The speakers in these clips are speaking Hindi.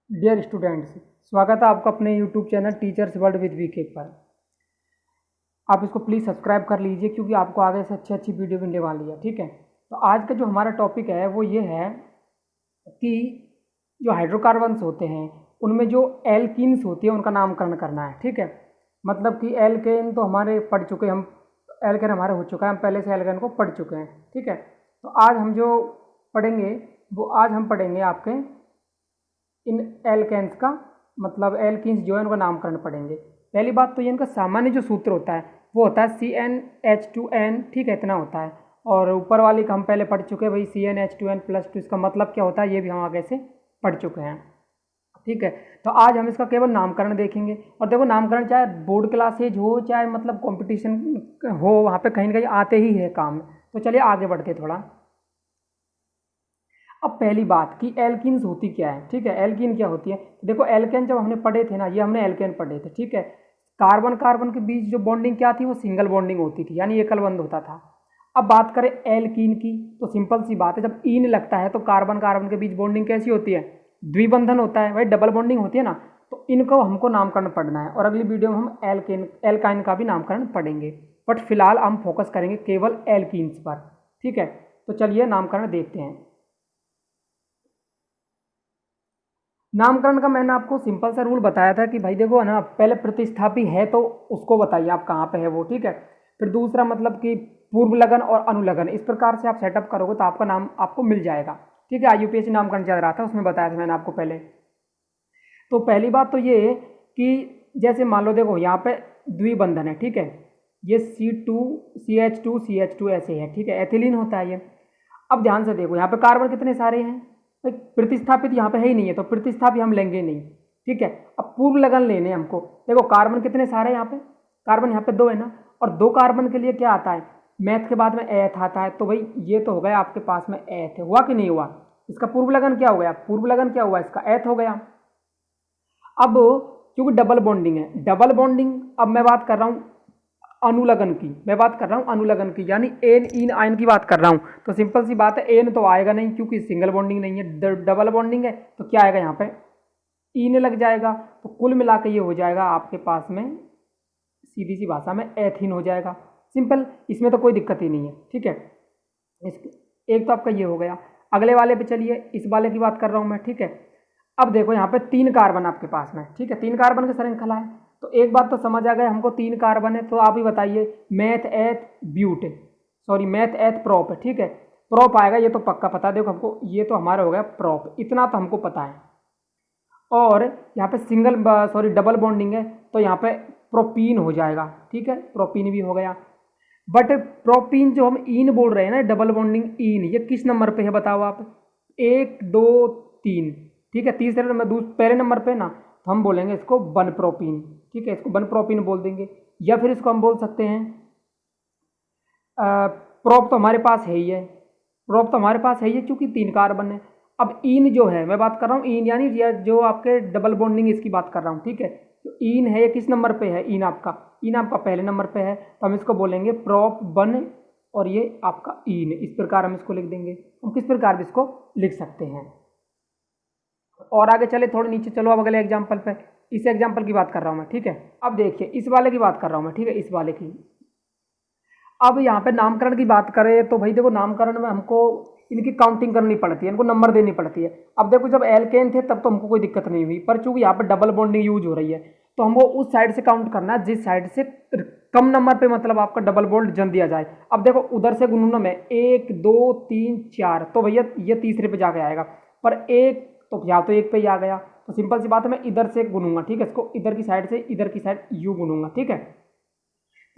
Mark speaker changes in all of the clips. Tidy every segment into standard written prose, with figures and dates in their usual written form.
Speaker 1: डियर स्टूडेंट्स, स्वागत है आपका अपने YouTube channel Teachers World with VK पर। आप इसको प्लीज़ सब्सक्राइब कर लीजिए क्योंकि आपको आगे से अच्छी अच्छी वीडियो मिलने वाली है। ठीक है, तो आज का जो हमारा टॉपिक है वो ये है कि जो हाइड्रोकार्बन्स होते हैं उनमें जो एल्कीन्स होती है उनका नामकरण करना है। ठीक है, मतलब कि एल्केन तो हमारे पढ़ चुके हैं, हम एल्केन हमारे हो चुका है, हम पहले से एल्केन को पढ़ चुके हैं। ठीक है, तो आज हम जो पढ़ेंगे वो आज हम पढ़ेंगे आपके इन एल्केन्स का, मतलब एल्किन्स जो है उनका नामकरण पढ़ेंगे। पहली बात तो ये इनका सामान्य जो सूत्र होता है वो होता है CnH2n। ठीक है, इतना होता है। और ऊपर वाली का हम पहले पढ़ चुके हैं भाई, CnH2n+2, इसका मतलब क्या होता है ये भी हम आगे से पढ़ चुके हैं। ठीक है, तो आज हम इसका केवल नामकरण देखेंगे। और देखो, नामकरण चाहे बोर्ड क्लासेज हो चाहे मतलब कंपटीशन हो, वहाँ पे कहीं ना कहीं आते ही है काम। तो चलिए आगे बढ़ते थोड़ा। अब पहली बात कि एल्कीन्स होती क्या है। ठीक है, एल्कीन क्या होती है। देखो, एल्केन जब हमने पढ़े थे ना, ये हमने एल्केन पढ़े थे। ठीक है, कार्बन कार्बन के बीच जो बॉन्डिंग क्या थी वो सिंगल बॉन्डिंग होती थी, यानी एकल बंध होता था। अब बात करें एल्कीन की तो सिंपल सी बात है, जब ईन लगता है तो कार्बन कार्बन के बीच बॉन्डिंग कैसी होती है, द्विबंधन होता है भाई, डबल बॉन्डिंग होती है ना। तो इनको हमको नामकरण पढ़ना है और अगली वीडियो में हम एल्काइन का भी नामकरण पढ़ेंगे। बट फिलहाल हम फोकस करेंगे केवल एल्कीन्स पर। ठीक है, तो चलिए नामकरण देखते हैं। नामकरण का मैंने आपको सिंपल सा रूल बताया था कि भाई देखो ना, पहले प्रतिस्थापी है तो उसको बताइए आप कहाँ पे है वो। ठीक है, फिर दूसरा मतलब कि पूर्व लगन और अनुलगन, इस प्रकार से आप सेटअप करोगे तो आपका नाम आपको मिल जाएगा। ठीक है, IUPAC नामकरण चल रहा था, उसमें बताया था मैंने आपको पहले। तो पहली बात तो ये कि जैसे मान लो, देखो यहाँ पे द्विबंधन है। ठीक है, ये CH2 ऐसे है। ठीक है, एथिलीन होता है ये। अब ध्यान से देखो, यहाँ पे कार्बन कितने सारे हैं, प्रतिस्थापित यहाँ पे है ही नहीं है तो प्रतिस्थापित हम लेंगे नहीं। ठीक है, अब पूर्व लगन लेने हमको। देखो कार्बन कितने सारे हैं यहाँ पे, कार्बन यहाँ पे 2 है ना, और 2 कार्बन के लिए क्या आता है, मैथ के बाद में एथ आता है। तो भाई ये तो हो गया आपके पास में एथ, हुआ कि नहीं हुआ। इसका पूर्व लगन क्या हो गया, पूर्व लगन क्या हुआ, इसका एथ हो गया। अब क्योंकि डबल बॉन्डिंग है, डबल बॉन्डिंग, अब मैं बात कर रहा हूँ अनुलगन की, मैं बात कर रहा हूँ अनुलगन की, यानी एन इन आयन की बात कर रहा हूँ। तो सिंपल सी बात है, एन तो आएगा नहीं क्योंकि सिंगल बॉन्डिंग नहीं है, डबल बॉन्डिंग है। तो क्या आएगा यहाँ पे, इन लग जाएगा। तो कुल मिला के ये हो जाएगा आपके पास में, सीधी सी भाषा में एथीन हो जाएगा। सिंपल, इसमें तो कोई दिक्कत ही नहीं है। ठीक है, एक तो आपका ये हो गया। अगले वाले पे चलिए, इस वाले की बात कर रहा हूँ मैं। ठीक है, अब देखो यहाँ पे 3 कार्बन आपके पास में। ठीक है, 3 कार्बन की श्रृंखला है। तो एक बात तो समझ आ गया हमको, 3 कार्बन है। तो आप ही बताइए, मैथ एथ ब्यूट, सॉरी मैथ एथ प्रोप है। ठीक है, प्रोप आएगा, ये तो पक्का पता है। देखो हमको ये तो हमारा हो गया प्रोप, इतना तो हमको पता है। और यहाँ पे सिंगल सॉरी डबल बॉन्डिंग है तो यहाँ पे प्रोपीन हो जाएगा। ठीक है, प्रोपीन भी हो गया। बट प्रोपीन जो हम इन बोल रहे हैं ना, डबल बॉन्डिंग इन, ये किस नंबर पे है बताओ आप, 1 2 3। ठीक है, तीसरे नंबर, पहले नंबर पे ना, तो हम बोलेंगे इसको वन प्रोपीन। ठीक है, इसको वन प्रोपीन बोल देंगे, या फिर इसको हम बोल सकते हैं प्रोप तो हमारे पास है ही है, प्रोप तो हमारे पास है ही है क्योंकि 3 कार्बन है। अब इन जो है, मैं बात कर रहा हूँ इन, यानी जो आपके डबल बॉन्डिंग इसकी बात कर रहा हूँ। ठीक है, तो इन है, ये किस नंबर पे है, इन आपका पहले नंबर पे है। तो हम इसको बोलेंगे प्रोप वन, और ये आपका इन, इस प्रकार हम इसको लिख देंगे। हम किस प्रकार भी इसको लिख सकते हैं। और आगे चले थोड़े नीचे, चलो अब अगले एग्जाम्पल पे, इस एग्जाम्पल की बात कर रहा हूँ मैं। ठीक है, अब देखिए इस वाले की बात कर रहा हूँ मैं। ठीक है, इस वाले की। अब यहाँ पे नामकरण की बात करें तो भाई देखो, नामकरण में हमको इनकी काउंटिंग करनी पड़ती है, इनको नंबर देनी पड़ती है। अब देखो, जब एल्केन थे तब तो हमको कोई दिक्कत नहीं हुई, पर चूंकि यहाँ पे डबल बॉन्डिंग यूज हो रही है तो हमको उस साइड से काउंट करना है जिस साइड से कम नंबर पे मतलब आपका डबल बॉन्ड जन दिया जाए। अब देखो उधर से गुणना में 1 2 3 4, तो भैया ये तीसरे पे जाके आएगा, पर एक तो या तो एक पे ही आ गया। तो सिंपल सी बात है, मैं इधर से गुनूंगा। ठीक है, इसको इधर की साइड से इधर की साइड यू गुनूंगा। ठीक है,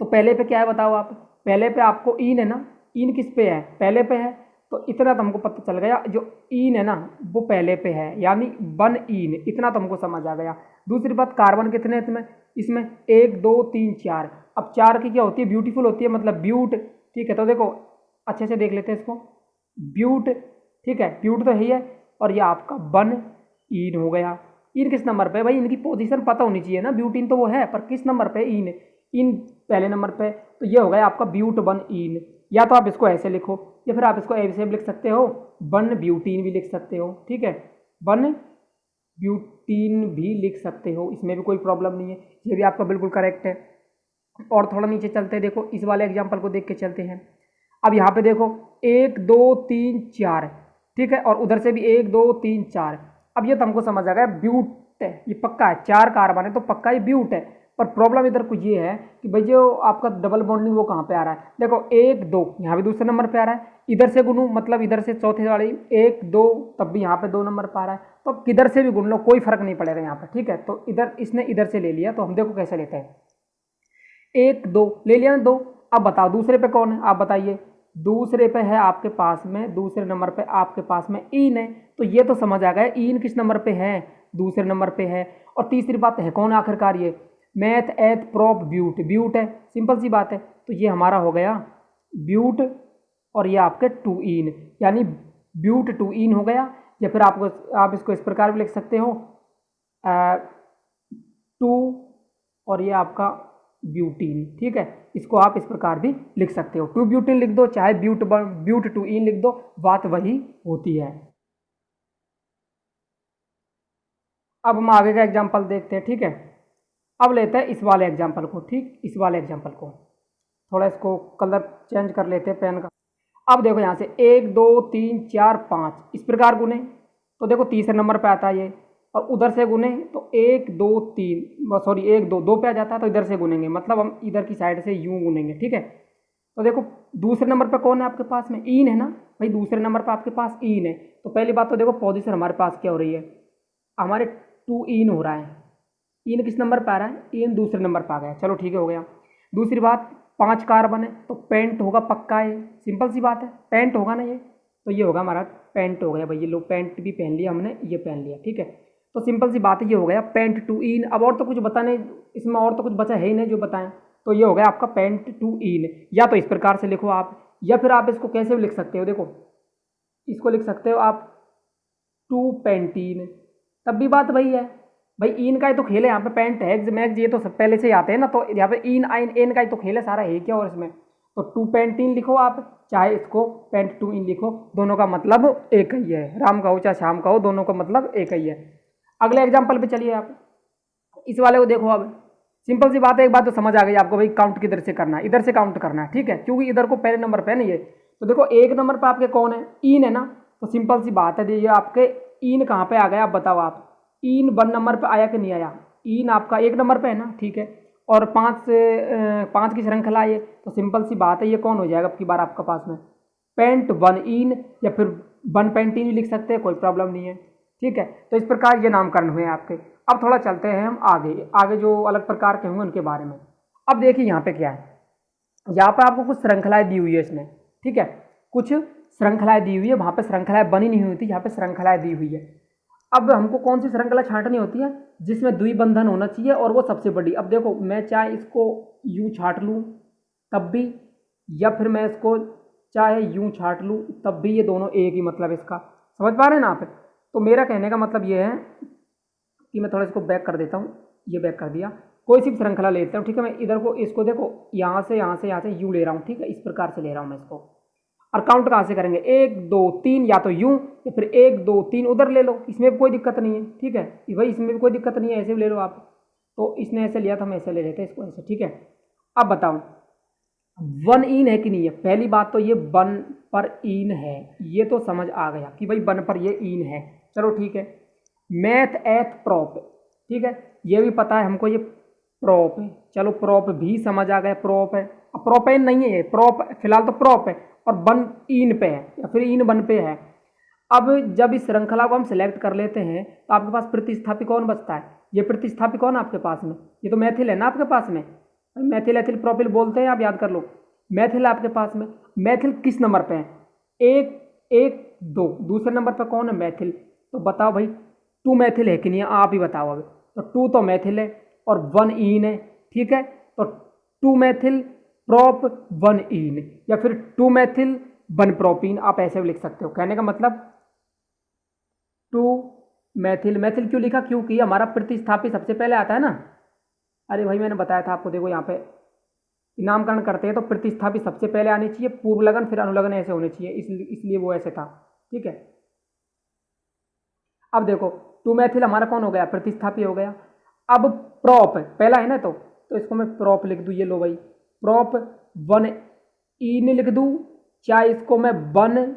Speaker 1: तो पहले पे क्या है बताओ आप, पहले पे आपको इन है ना, इन किस पे है, पहले पे है। तो इतना तो हमको पता चल गया, जो इन है ना वो पहले पे है, यानी वन इन, इतना तो हमको समझ आ गया। दूसरी बात, कार्बन कितने हैं इसमें, इसमें 1 2 3 4। अब 4 की क्या होती है, ब्यूटीफुल होती है, मतलब ब्यूट। ठीक है, तो देखो अच्छे से देख लेते हैं इसको, ब्यूट। ठीक है, ब्यूट तो है ही है, और ये आपका वन इन हो गया। इन किस नंबर पे, भाई इनकी पोजीशन पता होनी चाहिए ना, ब्यूटीन तो वो है, पर किस नंबर पे, इन पहले नंबर पे। तो ये हो गया आपका ब्यूट वन इन, या तो आप इसको ऐसे लिखो, या फिर आप इसको ऐसे भी लिख सकते हो, वन ब्यूटीन भी लिख सकते हो। ठीक है, वन ब्यूटीन भी लिख सकते हो, इसमें भी कोई प्रॉब्लम नहीं है, ये भी आपका बिल्कुल करेक्ट है। और थोड़ा नीचे चलते हैं, देखो इस वाले एग्जाम्पल को देख के चलते हैं। अब यहाँ पे देखो 1 2 3 4, ठीक है, और उधर से भी 1 2 3 4। अब ये तो हमको समझ आ गया ब्यूट है, ये पक्का है, 4 कार्बन है तो पक्का ये ब्यूट है। पर प्रॉब्लम इधर कुछ ये है कि भाई जो आपका डबल बॉन्डिंग वो कहाँ पे आ रहा है, देखो 1 2 यहाँ भी दूसरे नंबर पे आ रहा है, इधर से गुनूं मतलब इधर से चौथे वाली 1 2 तब भी यहाँ पे 2 नंबर पे आ रहा है, तो अब किधर से भी गुन लो कोई फर्क नहीं पड़ेगा यहाँ पे, ठीक है। तो इधर इसने इधर से ले लिया, तो हम देखो कैसे लेते हैं, 1 2 ले लिया ना 2। अब बताओ दूसरे पे कौन है, आप बताइए। दूसरे पे है आपके पास में, दूसरे नंबर पे आपके पास में ईन है, तो ये तो समझ आ गया ईन किस नंबर पे है, दूसरे नंबर पे है। और तीसरी बात है कौन आखिरकार, ये मैथ एथ प्रोप ब्यूट, ब्यूट है, सिंपल सी बात है। तो ये हमारा हो गया ब्यूट और ये आपके 2 ईन, यानी ब्यूट 2 ईन हो गया। या फिर आप इसको इस प्रकार भी लिख सकते हो 2 और ये आपका ब्यूटीन, ठीक है, इसको आप इस प्रकार भी लिख सकते हो, 2 ब्यूटीन लिख दो चाहे ब्यूट 2 ईन लिख दो, बात वही होती है। अब हम आगे का एग्जांपल देखते हैं, ठीक है। अब लेते हैं इस वाले एग्जांपल को, ठीक, इस वाले एग्जांपल को थोड़ा इसको कलर चेंज कर लेते हैं पेन का। अब देखो यहाँ से 1 2 3 4 5 इस प्रकार गुने, तो देखो तीसरे नंबर पे आता है ये, और उधर से गुने तो 1 2 3 सॉरी 1 2 2 पे आ जाता है, तो इधर से गुनेंगे मतलब हम इधर की साइड से यूं गुनेंगे, ठीक है। तो देखो दूसरे नंबर पे कौन है आपके पास में, ईन है ना भाई, दूसरे नंबर पे आपके पास ईन है। तो पहली बात तो देखो पोजीशन हमारे पास क्या हो रही है, हमारे 2 ईन हो रहा है, ईन किस नंबर पर आ रहा है, ईन दूसरे नंबर पर आ गया, चलो ठीक है हो गया। दूसरी बात 5 कार्बन है तो पेंट होगा पक्का है, सिंपल सी बात है, पेंट होगा ना ये, तो ये होगा हमारा पेंट हो गया भाई, ये लो पेंट भी पहन लिया हमने, ये पहन लिया, ठीक है। तो सिंपल सी बात है ये हो गया पेंट 2 ईन। अब और तो कुछ बताने इसमें, और तो कुछ बचा है ही नहीं जो बताएं, तो ये हो गया आपका पेंट 2 ईन। या तो इस प्रकार से लिखो आप, या फिर आप इसको कैसे भी लिख सकते हो, देखो इसको लिख सकते हो आप 2 पेंटीन, तब भी बात वही है भाई, ईन का ही तो खेल है यहाँ पे, पेंट हैग्स मैग्स ये तो सब पहले से ही आते हैं ना, तो यहाँ पे ईन आइन एन का ही तो खेल है सारा, है क्या और इसमें। तो 2 पेंटीन लिखो आप, चाहे इसको पेंट 2 ईन लिखो, दोनों का मतलब एक ही है, राम का हो चाहे शाम का हो, दोनों का मतलब एक ही है। अगले एग्जाम्पल पे चलिए आप, इस वाले को देखो। अब सिंपल सी बात है, एक बात तो समझ आ गई आपको भाई, काउंट किधर से करना है, इधर से काउंट करना है, ठीक है, क्योंकि इधर को पहले नंबर पे नहीं है। तो देखो 1 नंबर पे आपके कौन है, ईन है ना, तो सिंपल सी बात है, ये आपके ईन कहाँ पे आ गया, आप बताओ आप, ईन 1 नंबर पे आया कि नहीं आया, ईन आपका 1 नंबर पे है ना, ठीक है। और 5 की श्रृंखला ये, तो सिंपल सी बात है ये कौन हो जाएगा अब की बार आपके पास में, पेंट 1 ईन, या फिर 1 पेंटीन भी लिख सकते हैं, कोई प्रॉब्लम नहीं है, ठीक है। तो इस प्रकार ये नामकरण हुए आपके। अब थोड़ा चलते हैं हम आगे, आगे जो अलग प्रकार के होंगे उनके बारे में। अब देखिए यहाँ पे क्या है, यहाँ पे आपको कुछ श्रृंखलाएं दी हुई है इसने, ठीक है, कुछ श्रृंखलाएं दी हुई है, वहाँ पे श्रृंखलाएं बनी नहीं हुई थी, यहाँ पे श्रृंखलाएं दी हुई है। अब हमको कौन सी श्रृंखला छांटनी होती है, जिसमें द्विबंधन होना चाहिए और वो सबसे बड़ी। अब देखो मैं चाहे इसको यूँ छांट लूँ तब भी, या फिर मैं इसको चाहे यूँ छांट लूँ तब भी, ये दोनों एक ही मतलब इसका, समझ पा रहे हैं ना आप। तो मेरा कहने का मतलब ये है कि मैं थोड़ा इसको बैक कर देता हूँ, ये बैक कर दिया, कोई सी भी श्रृंखला लेता हूँ, ठीक है। मैं इधर को इसको देखो यहाँ से यहाँ से यहाँ से यूँ ले रहा हूँ, ठीक है, इस प्रकार से ले रहा हूँ मैं इसको। और काउंट कहाँ से करेंगे, 1 2 3, या तो यूँ या फिर 1 2 3 उधर ले लो, इसमें भी कोई दिक्कत नहीं है, ठीक है भाई, इसमें भी कोई दिक्कत नहीं है, ऐसे भी ले लो आप। तो इसने ऐसे लिया था, हम ऐसे ले लेते हैं इसको ऐसे, ठीक है। अब बताओ 1 ईन है कि नहीं है, पहली बात तो ये 1 पर ईन है, ये तो समझ आ गया कि भाई 1 पर ये ईन है, चलो ठीक है। मैथ एथ प्रोप, ठीक है, ये भी पता है हमको ये प्रोप है, चलो प्रोप भी समझ आ गया, प्रोप है। अब प्रोपेन नहीं है ये, प्रोप फिलहाल तो प्रोप है, और 1 ईन पे है या फिर ईन 1 पे है। अब जब इस श्रृंखला को हम सिलेक्ट कर लेते हैं तो आपके पास प्रतिस्थापी कौन बचता है, ये प्रतिस्थापी कौन है आपके पास में, ये तो मैथिल है ना आपके पास में, मैथिल एथिल प्रोपिल बोलते हैं, आप याद कर लो, मैथिल आपके पास में। मैथिल किस नंबर पे है, 1 1 2, दूसरे नंबर पे कौन है, मैथिल। तो बताओ भाई 2 मैथिल है कि नहीं है, आप ही बताओ अब। तो 2 तो मैथिल है और 1 ईन है, ठीक है। तो 2 मैथिल प्रोप 1 ईन, या फिर 2 मैथिल 1 प्रोपीन, आप ऐसे भी लिख सकते हो। कहने का मतलब 2 मैथिल, मैथिल क्यों लिखा, क्योंकि हमारा प्रतिस्थापी सबसे पहले आता है ना। अरे भाई मैंने बताया था आपको, देखो यहाँ पे नामकरण करते हैं तो प्रतिस्थापी सबसे पहले आनी चाहिए, पूर्व लगन फिर अनुलग्न ऐसे होने चाहिए, इसलिए वो ऐसे था, ठीक है। अब देखो टू मैथिल हमारा कौन हो गया, प्रतिस्थापी हो गया। अब प्रोप पहला है ना, तो इसको मैं प्रोप लिख दूँ, ये लो भाई प्रोप 1 इन लिख दूँ, चाहे इसको मैं 1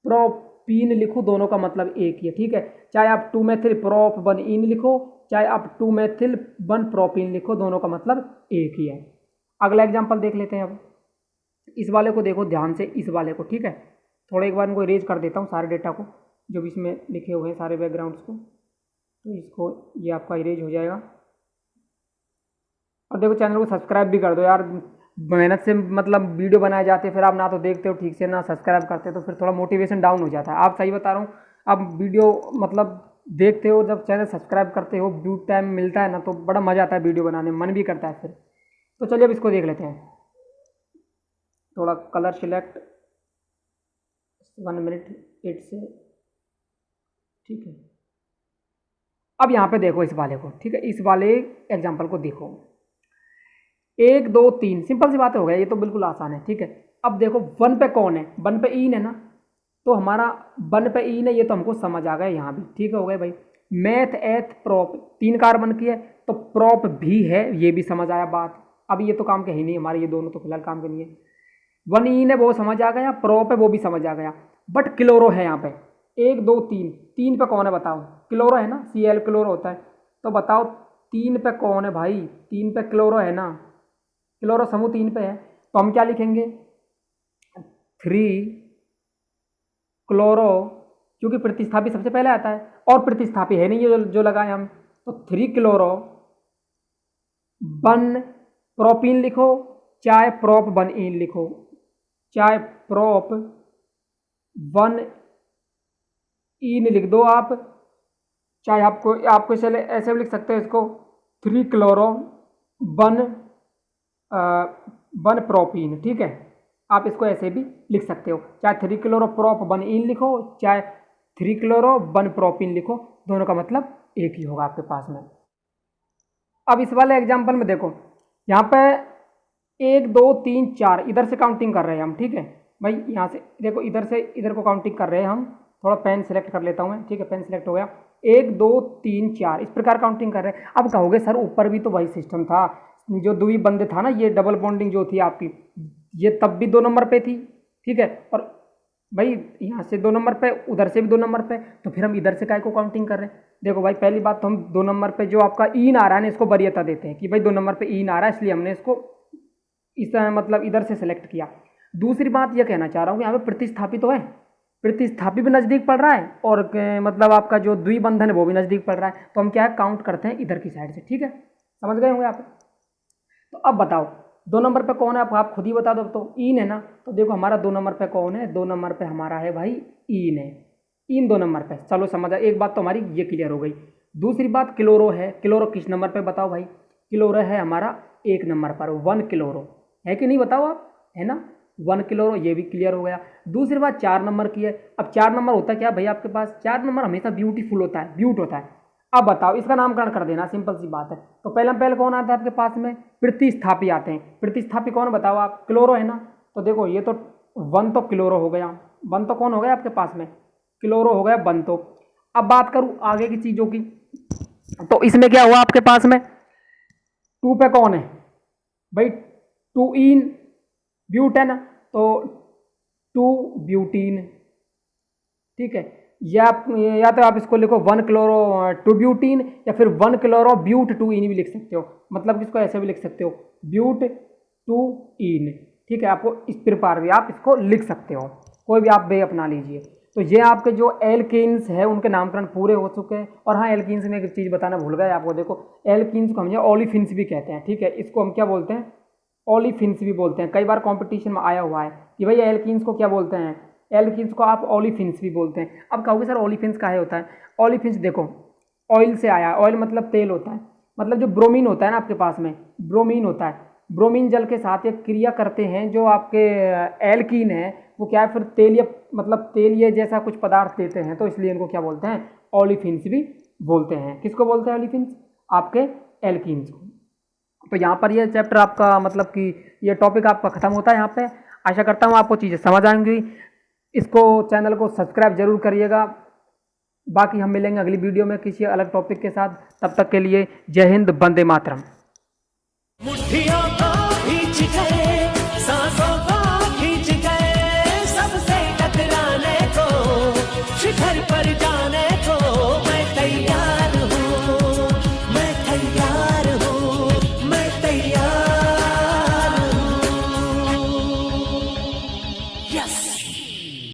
Speaker 1: प्रोपीन लिखूँ, दोनों का मतलब एक ही है, ठीक है। चाहे आप 2 मैथिल प्रोप 1 इन लिखो, चाहे आप 2 मैथिल 1 प्रोपीन लिखो, दोनों का मतलब एक ही है। अगला एग्जाम्पल देख लेते हैं। अब इस वाले को देखो ध्यान से, इस वाले को, ठीक है। थोड़ा एक बार इनको इरेज कर देता हूँ सारे डेटा को जो भी इसमें लिखे हुए हैं, सारे बैकग्राउंड्स को, तो इसको ये आपका इरेज हो जाएगा। और देखो चैनल को सब्सक्राइब भी कर दो यार, मेहनत से मतलब वीडियो बनाए जाते हैं, फिर आप ना तो देखते हो ठीक से ना सब्सक्राइब करते, तो फिर थोड़ा मोटिवेशन डाउन हो जाता है। आप सही बता रहा हूँ, आप वीडियो मतलब देखते हो, जब चैनल सब्सक्राइब करते हो, व्यू टाइम मिलता है ना, तो बड़ा मज़ा आता है वीडियो बनाने में, मन भी करता है फिर। तो चलिए अब इसको देख लेते हैं। थोड़ा कलर सिलेक्ट 1 मिनट 8 से, ठीक है। अब यहाँ पे देखो इस वाले को, ठीक है, इस वाले एग्जाम्पल को देखो। 1 2 3 सिंपल सी बात हो गया, ये तो बिल्कुल आसान है, ठीक है। अब देखो 1 पे कौन है, 1 पे इन है ना, तो हमारा 1 पे इन है, ये तो हमको समझ आ गया यहाँ भी, ठीक हो गया भाई। मैथ एथ प्रोप 3 कार्बन की है, तो प्रोप भी है, ये भी समझ आया बात। अब ये तो काम के है नहीं हमारे, ये दोनों तो फिलहाल काम के नहीं है। 1 इन है वो समझ आ गया, प्रोप है वो भी समझ आ गया, बट क्लोरो है यहाँ पे। 1 2 3 3 पे कौन है बताओ, क्लोरो है ना, Cl क्लोरो होता है। तो बताओ 3 पे कौन है भाई, 3 पे क्लोरो है ना, क्लोरो समूह 3 पे है, तो हम क्या लिखेंगे 3 क्लोरो, क्योंकि प्रतिस्थापी सबसे पहले आता है, और प्रतिस्थापी है नहीं ये जो लगाए हम, तो 3 क्लोरो 1 प्रोपीन लिखो, चाहे प्रोप 1 इन लिखो, चाहे प्रोप 1 इन लिख दो आप, चाहे आपको इसे ऐसे भी लिख सकते हो इसको 3 क्लोरो 1 प्रोपीन, ठीक है। आप इसको ऐसे भी लिख सकते हो, चाहे 3 क्लोरो प्रोप 1 इन लिखो, चाहे 3 क्लोरो 1 प्रोपीन लिखो, दोनों का मतलब एक ही होगा आपके पास में। अब इस वाले एग्जाम्पल में देखो, यहाँ पे 1 2 3 4 इधर से काउंटिंग कर रहे हैं हम, ठीक है भाई। यहाँ से देखो, इधर से इधर को काउंटिंग कर रहे हैं हम। थोड़ा पेन सेलेक्ट कर लेता हूँ मैं, ठीक है, पेन सेलेक्ट हो गया। 1 2 3 4 इस प्रकार काउंटिंग कर रहे हैं। अब कहोगे सर ऊपर भी तो वही सिस्टम था, जो दुई बंदे था ना, ये डबल बॉन्डिंग जो थी आपकी, ये तब भी 2 नंबर पे थी, ठीक है। और भाई यहाँ से 2 नंबर पे, उधर से भी 2 नंबर पे, तो फिर हम इधर से काय को काउंटिंग कर रहे हैं। देखो भाई पहली बात तो हम 2 नंबर पे जो आपका इन आ रहा है ना, इसको वरीयता देते हैं कि भाई 2 नंबर पे इन आ रहा है, इसलिए हमने इसको इस मतलब इधर से सेलेक्ट किया। दूसरी बात यह कहना चाह रहा हूँ कि यहाँ पे प्रतिस्थापी तो है, प्रतिस्थापी भी नज़दीक पड़ रहा है, और मतलब आपका जो द्विबंधन है वो भी नज़दीक पड़ रहा है, तो हम क्या है काउंट करते हैं इधर की साइड से, ठीक है। समझ गए होंगे आप। तो अब बताओ 2 नंबर पे कौन है, आप खुद ही बता दो। तो इन है ना, तो देखो हमारा 2 नंबर पे कौन है, 2 नंबर पे हमारा है भाई इन है, इन 2 नंबर पे। चलो समझ आया, एक बात तो हमारी ये क्लियर हो गई। दूसरी बात क्लोरो है, क्लोरो किस नंबर पे बताओ भाई, क्लोरो है हमारा 1 नंबर पर, 1 क्लोरो है कि नहीं बताओ आप, है ना 1 क्लोरो, ये भी क्लियर हो गया। दूसरी बात 4 नंबर की है। अब 4 नंबर होता है क्या भाई आपके पास, 4 नंबर हमेशा ब्यूटीफुल होता है, ब्यूट होता है। अब बताओ इसका नामकरण कर देना, सिंपल सी बात है। तो पहले कौन आता है आपके पास में, प्रतिस्थापी आते हैं। प्रतिस्थापी कौन बताओ आप, क्लोरो है ना, तो देखो ये तो 1 तो क्लोरो हो गया, 1 तो कौन हो गया आपके पास में, क्लोरो हो गया 1 तो। अब बात करूं आगे की चीजों की, तो इसमें क्या हुआ आपके पास में 2 पे कौन है भाई, 2 इन ब्यूटेन, तो 2 ब्यूटीन, ठीक है। या तो आप इसको लिखो 1 क्लोरो 2 ब्यूटीन, या फिर 1 क्लोरो ब्यूट 2 इन भी लिख सकते हो, मतलब इसको ऐसे भी लिख सकते हो ब्यूट 2 इन, ठीक है। आपको इस प्रकार भी आप इसको लिख सकते हो, कोई भी आप वे अपना लीजिए। तो ये आपके जो एल्कीन्स है उनके नामकरण पूरे हो चुके हैं। और हाँ, एल्कीन्स में एक चीज़ बताना भूल गए आपको, देखो एल्कीन्स को हम ये ओलिफिन्स भी कहते हैं, ठीक है। इसको हम क्या बोलते हैं, ओलिफिन्स भी बोलते हैं। कई बार कॉम्पिटिशन में आया हुआ है कि भाई एल्कीन्स को क्या बोलते हैं, एल्कीन्स को आप ओलिफिन्स भी बोलते हैं। अब कहोगे सर ओलिफिन्स काहे होता है, ओलिफिन्स देखो ऑयल से आया, ऑयल मतलब तेल होता है, मतलब जो ब्रोमीन होता है ना आपके पास में, ब्रोमीन होता है, ब्रोमीन जल के साथ एक क्रिया करते हैं, जो आपके एल्कीन है वो क्या है फिर तेलीय, मतलब तेलीय जैसा कुछ पदार्थ देते हैं, तो इसलिए इनको क्या बोलते हैं, ओलिफिन्स भी बोलते हैं। किसको बोलते हैं ओलिफिन्स, आपके एल्कीन्स को। तो यहाँ पर ये चैप्टर आपका मतलब कि ये टॉपिक आपका खत्म होता है यहाँ पे। आशा करता हूँ आपको चीज़ें समझ आएंगी। इसको चैनल को सब्सक्राइब जरूर करिएगा, बाकी हम मिलेंगे अगली वीडियो में किसी अलग टॉपिक के साथ। तब तक के लिए जय हिंद, वंदे मातरम।
Speaker 2: मुट्ठियों को खींच गए, सांसों को खींच गए, सबसे टकराने को शिखर पर